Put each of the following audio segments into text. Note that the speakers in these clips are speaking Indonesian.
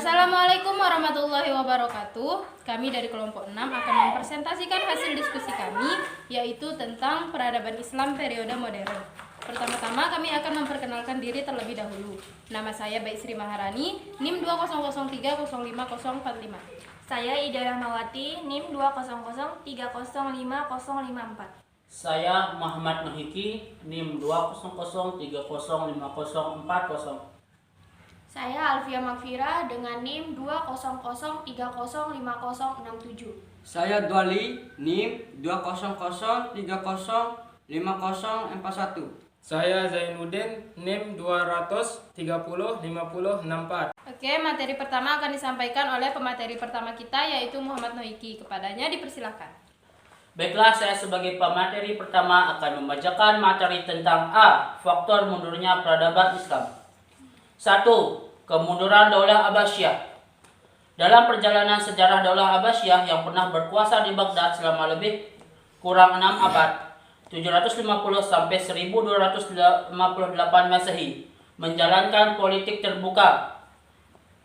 Assalamualaikum warahmatullahi wabarakatuh. Kami dari kelompok 6 akan mempresentasikan hasil diskusi kami, yaitu tentang peradaban Islam periode modern. Pertama-tama kami akan memperkenalkan diri terlebih dahulu. Nama saya Baik Sri Maharani, NIM 200305045. Saya Ida Rahmawati, NIM 200305054. Saya Muhammad Nuhiki, NIM 200305040. Saya Alfia Magfira dengan NIM 200305067. Saya Dwali, NIM 200305041. Saya Zainuddin, NIM 200305064. Oke, materi pertama akan disampaikan oleh pemateri pertama kita, yaitu Muhammad Nuhiki. Kepadanya dipersilakan. Baiklah, saya sebagai pemateri pertama akan membacakan materi tentang A. Faktor mundurnya peradaban Islam. 1. Kemunduran Daulah Abbasiyah. Dalam perjalanan sejarah Daulah Abbasiyah yang pernah berkuasa di Baghdad selama lebih kurang 6 abad, 750 sampai 1258 Masehi, menjalankan politik terbuka.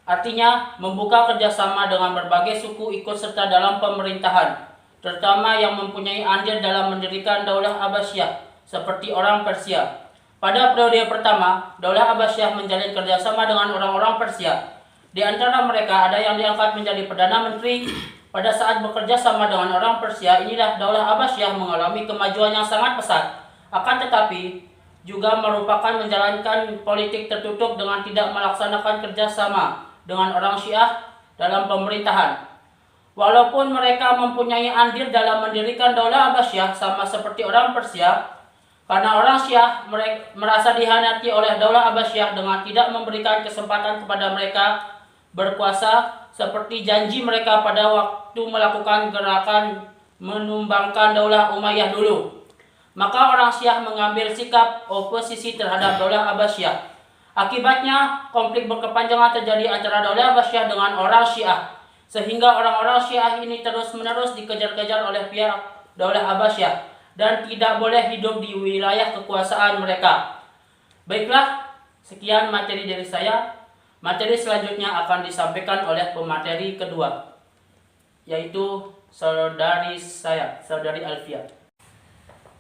Artinya, membuka kerjasama dengan berbagai suku ikut serta dalam pemerintahan, terutama yang mempunyai andil dalam mendirikan Daulah Abbasiyah, seperti orang Persia. Pada periode pertama, Daulah Abbasiyah menjalin kerjasama dengan orang-orang Persia. Di antara mereka ada yang diangkat menjadi Perdana Menteri. Pada saat bekerja sama dengan orang Persia, inilah Daulah Abbasiyah mengalami kemajuan yang sangat pesat. Akan tetapi, juga merupakan menjalankan politik tertutup dengan tidak melaksanakan kerjasama dengan orang Syiah dalam pemerintahan. Walaupun mereka mempunyai andil dalam mendirikan Daulah Abbasiyah sama seperti orang Persia, karena orang Syiah merasa dihianati oleh Daulah Abbasiyah dengan tidak memberikan kesempatan kepada mereka berkuasa seperti janji mereka pada waktu melakukan gerakan menumbangkan Daulah Umayyah dulu. Maka orang Syiah mengambil sikap oposisi terhadap Daulah Abbasiyah. Akibatnya, konflik berkepanjangan terjadi antara Daulah Abbasiyah dengan orang Syiah, sehingga orang-orang Syiah ini terus-menerus dikejar-kejar oleh pihak Daulah Abbasiyah dan tidak boleh hidup di wilayah kekuasaan mereka. Baiklah, sekian materi dari saya. Materi selanjutnya akan disampaikan oleh pemateri kedua, yaitu saudari Alfia.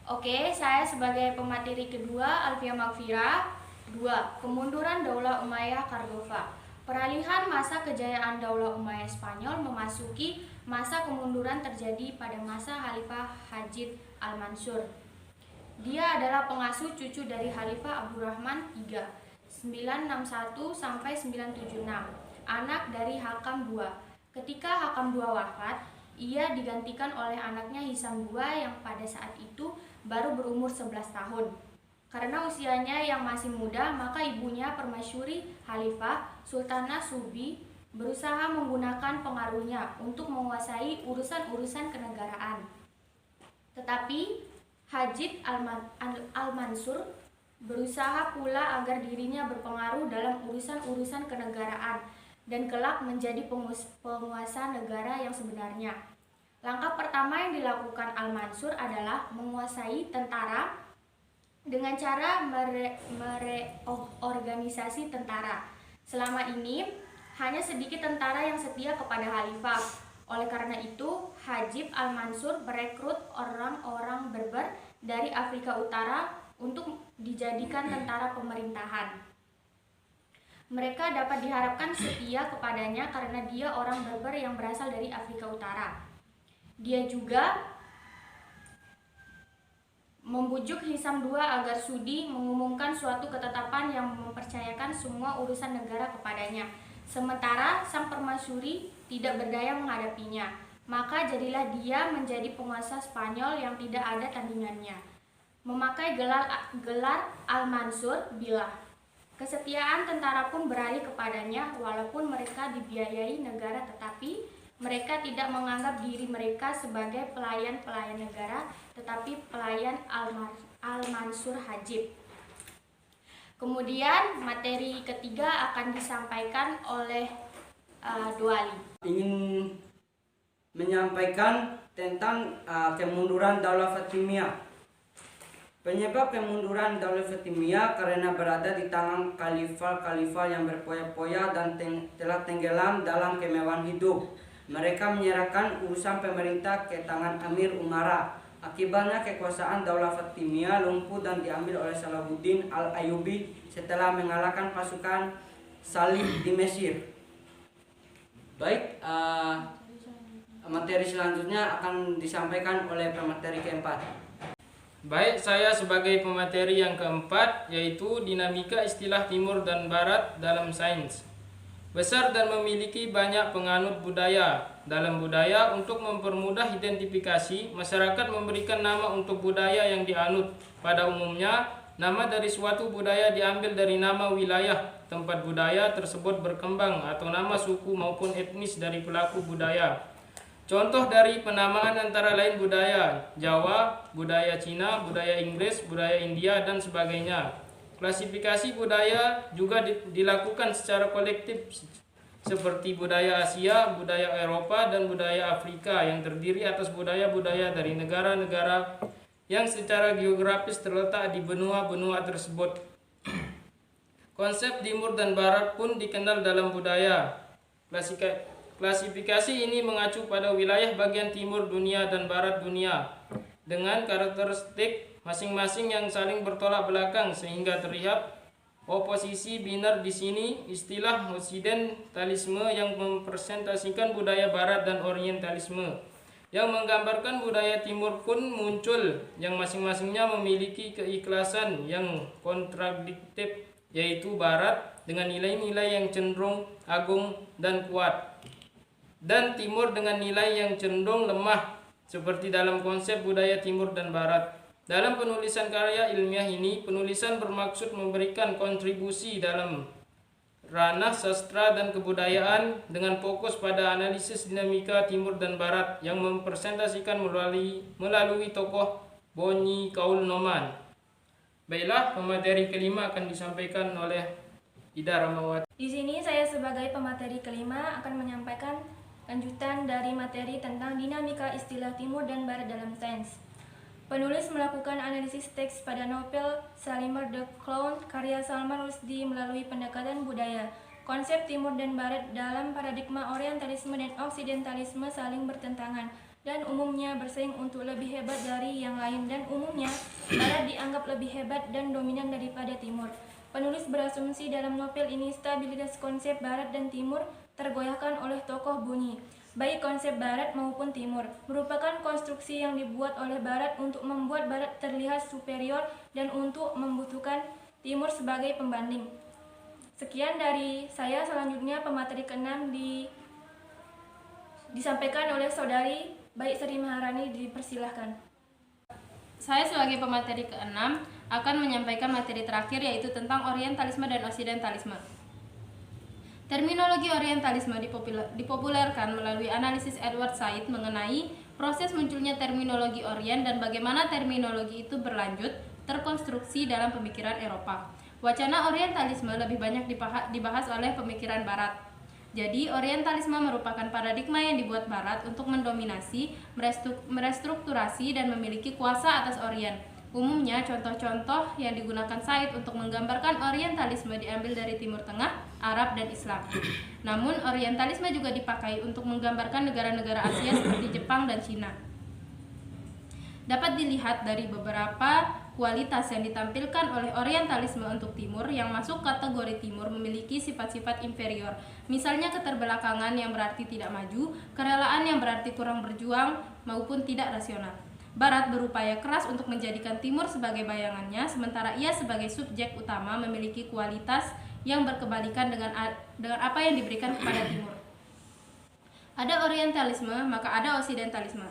Oke, saya sebagai pemateri kedua, Alfia Magfira. 2. Kemunduran Daulah Umayyah Cordova. Peralihan masa kejayaan Daulah Umayyah Spanyol memasuki masa kemunduran terjadi pada masa Khalifah Hajjaj Al-Mansur. Dia adalah pengasuh cucu dari Khalifah Abdurrahman III, 961 sampai 976, anak dari Hakam II. Ketika Hakam II wafat, ia digantikan oleh anaknya Hisam II yang pada saat itu baru berumur 11 tahun. Karena usianya yang masih muda, maka ibunya Permasyuri Khalifah Sultanah Subi berusaha menggunakan pengaruhnya untuk menguasai urusan-urusan kenegaraan. Tetapi Hajjaj Al-Mansur berusaha pula agar dirinya berpengaruh dalam urusan-urusan kenegaraan dan kelak menjadi penguasa negara yang sebenarnya. Langkah pertama yang dilakukan Al-Mansur adalah menguasai tentara dengan cara mereorganisasi tentara. Selama ini, hanya sedikit tentara yang setia kepada Khalifah. Oleh karena itu, Hajjaj Al-Mansur merekrut orang-orang Berber dari Afrika Utara untuk dijadikan tentara pemerintahan. Mereka dapat diharapkan setia kepadanya karena dia orang Berber yang berasal dari Afrika Utara. Dia juga membujuk Hisam II agar sudi mengumumkan suatu ketetapan yang mempercayakan semua urusan negara kepadanya. Sementara sang permasyuri tidak berdaya menghadapinya, maka jadilah dia menjadi penguasa Spanyol yang tidak ada tandingannya. Memakai gelar Al-Mansur Billah. Kesetiaan tentara pun beralih kepadanya walaupun mereka dibiayai negara, tetapi mereka tidak menganggap diri mereka sebagai pelayan-pelayan negara, tetapi pelayan Al-Mansur Hajib. Kemudian materi ketiga akan disampaikan oleh Dwali. Ingin menyampaikan tentang kemunduran Daulah Fatimiyah. Penyebab kemunduran Daulah Fatimiyah karena berada di tangan khalifah-khalifah yang berpoya-poya dan telah tenggelam dalam kemewahan hidup. Mereka menyerahkan urusan pemerintah ke tangan Amir Umara. Akibatnya kekuasaan Daulah Fatimiyah lumpuh dan diambil oleh Salahuddin Al-Ayyubi setelah mengalahkan pasukan Salib di Mesir. Baik, materi selanjutnya akan disampaikan oleh pemateri keempat. Baik, saya sebagai pemateri yang keempat, yaitu dinamika istilah timur dan barat dalam sains. Besar dan memiliki banyak penganut budaya. Dalam budaya, untuk mempermudah identifikasi, masyarakat memberikan nama untuk budaya yang dianut. Pada umumnya, nama dari suatu budaya diambil dari nama wilayah tempat budaya tersebut berkembang atau nama suku maupun etnis dari pelaku budaya. Contoh dari penamaan antara lain budaya Jawa, budaya Cina, budaya Inggris, budaya India, dan sebagainya. Klasifikasi budaya juga dilakukan secara kolektif seperti budaya Asia, budaya Eropa, dan budaya Afrika yang terdiri atas budaya-budaya dari negara-negara yang secara geografis terletak di benua-benua tersebut. Konsep timur dan barat pun dikenal dalam budaya. Klasifikasi ini mengacu pada wilayah bagian timur dunia dan barat dunia dengan karakteristik masing-masing yang saling bertolak belakang sehingga terlihat oposisi binar di sini. Istilah Oksidentalisme yang mempresentasikan budaya barat dan Orientalisme yang menggambarkan budaya timur pun muncul yang masing-masingnya memiliki keikhlasan yang kontradiktif, yaitu barat dengan nilai-nilai yang cenderung agung dan kuat, dan timur dengan nilai yang cenderung lemah, seperti dalam konsep budaya timur dan barat. Dalam penulisan karya ilmiah ini, penulisan bermaksud memberikan kontribusi dalam ranah sastra dan kebudayaan dengan fokus pada analisis dinamika timur dan barat yang mempresentasikan melalui tokoh Boni Kaul Noman. Baiklah, pemateri kelima akan disampaikan oleh Ida Rahmawati. Di sini saya sebagai pemateri kelima akan menyampaikan lanjutan dari materi tentang dinamika istilah timur dan barat dalam sains. Penulis melakukan analisis teks pada novel Salimer the Clown karya Salman Rushdie melalui pendekatan budaya. Konsep timur dan barat dalam paradigma orientalisme dan oksidentalisme saling bertentangan dan umumnya bersaing untuk lebih hebat dari yang lain, dan umumnya barat dianggap lebih hebat dan dominan daripada timur. Penulis berasumsi dalam novel ini stabilitas konsep barat dan timur tergoyahkan oleh tokoh Buni. Baik konsep barat maupun timur merupakan konstruksi yang dibuat oleh barat untuk membuat barat terlihat superior dan untuk membutuhkan timur sebagai pembanding. Sekian dari saya, selanjutnya pemateri ke-6 disampaikan oleh saudari Baik Sri Maharani, dipersilahkan. Saya sebagai pemateri ke-6 akan menyampaikan materi terakhir, yaitu tentang orientalisme dan oksidentalisme. Terminologi orientalisme dipopulerkan melalui analisis Edward Said mengenai proses munculnya terminologi Orient dan bagaimana terminologi itu berlanjut terkonstruksi dalam pemikiran Eropa. Wacana orientalisme lebih banyak dibahas oleh pemikiran Barat. Jadi, orientalisme merupakan paradigma yang dibuat Barat untuk mendominasi, merestrukturasi, dan memiliki kuasa atas Orient. Umumnya, contoh-contoh yang digunakan Said untuk menggambarkan orientalisme diambil dari Timur Tengah, Arab, dan Islam. Namun, orientalisme juga dipakai untuk menggambarkan negara-negara Asia seperti Jepang dan Cina. Dapat dilihat dari beberapa kualitas yang ditampilkan oleh orientalisme untuk Timur yang masuk kategori Timur memiliki sifat-sifat inferior. Misalnya keterbelakangan yang berarti tidak maju, kerelaan yang berarti kurang berjuang, maupun tidak rasional. Barat berupaya keras untuk menjadikan Timur sebagai bayangannya, sementara ia sebagai subjek utama memiliki kualitas yang berkebalikan dengan apa yang diberikan kepada Timur. Ada orientalisme, maka ada oksidentalisme.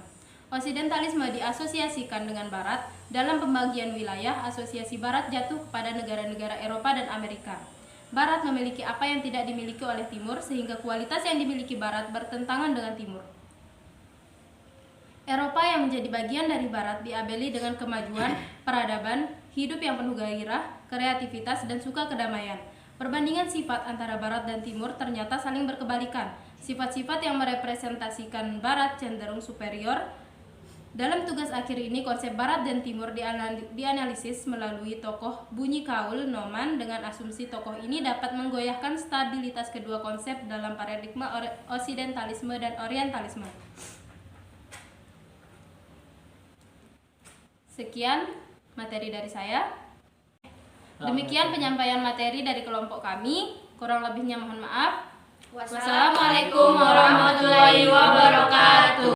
Oksidentalisme diasosiasikan dengan Barat. Dalam pembagian wilayah, asosiasi Barat jatuh kepada negara-negara Eropa dan Amerika. Barat memiliki apa yang tidak dimiliki oleh Timur, sehingga kualitas yang dimiliki Barat bertentangan dengan Timur. Eropa yang menjadi bagian dari Barat diabeli dengan kemajuan, peradaban, hidup yang penuh gairah, kreativitas, dan suka kedamaian. Perbandingan sifat antara Barat dan Timur ternyata saling berkebalikan. Sifat-sifat yang merepresentasikan Barat cenderung superior Dalam tugas akhir ini, konsep Barat dan Timur dianalisis melalui tokoh bunyi kaul noman dengan asumsi tokoh ini dapat menggoyahkan stabilitas kedua konsep dalam paradigma Oksidentalisme dan Orientalisme. Sekian materi dari saya. Demikian penyampaian materi dari kelompok kami. Kurang lebihnya mohon maaf. Wassalamualaikum warahmatullahi wabarakatuh.